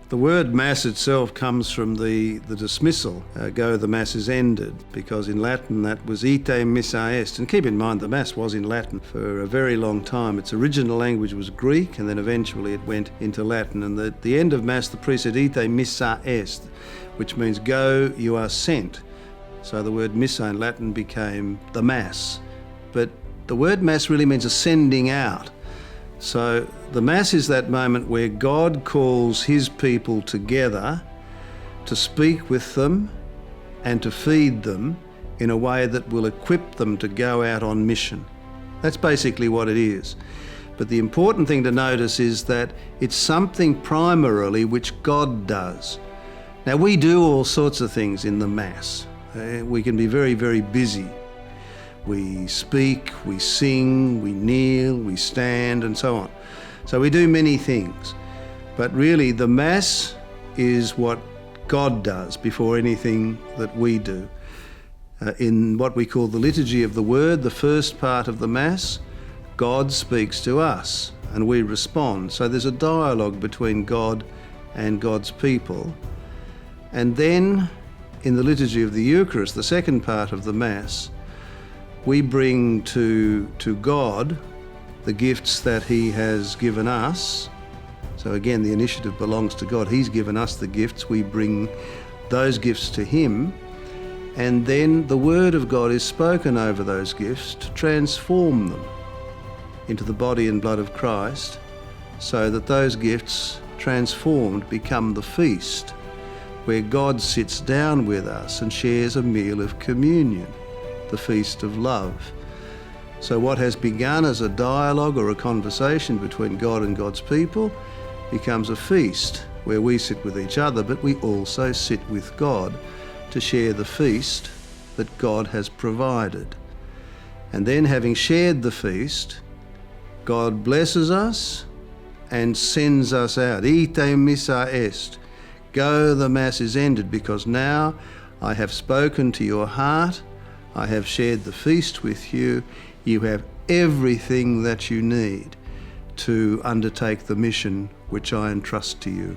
The word mass itself comes from the dismissal, go the mass is ended, because in Latin that was ite missa est. And keep in mind the mass was in Latin for a very long time. Its original language was Greek, and then eventually it went into Latin. And at the end of mass the priest said ite missa est, which means go, you are sent. So the word missa in Latin became the mass. But the word mass really means a sending out. So the Mass is that moment where God calls his people together to speak with them and to feed them in a way that will equip them to go out on mission. That's basically what it is. But the important thing to notice is that it's something primarily which God does. Now, we do all sorts of things in the Mass. We can be very, very busy. We speak, we sing, we kneel, we stand, and so on. So we do many things. But really, the Mass is what God does before anything that we do. In what we call the Liturgy of the Word, the first part of the Mass, God speaks to us and we respond. So there's a dialogue between God and God's people. And then in the Liturgy of the Eucharist, the second part of the Mass, we bring to God the gifts that he has given us. So again, the initiative belongs to God. He's given us the gifts. We bring those gifts to him. And then the word of God is spoken over those gifts to transform them into the body and blood of Christ, so that those gifts transformed become the feast where God sits down with us and shares a meal of communion, the feast of love. So what has begun as a dialogue or a conversation between God and God's people becomes a feast where we sit with each other, but we also sit with God to share the feast that God has provided. And then, having shared the feast, God blesses us and sends us out. Ite missa est. Go, the Mass is ended, because now I have spoken to your heart. I have shared the feast with you. You have everything that you need to undertake the mission which I entrust to you.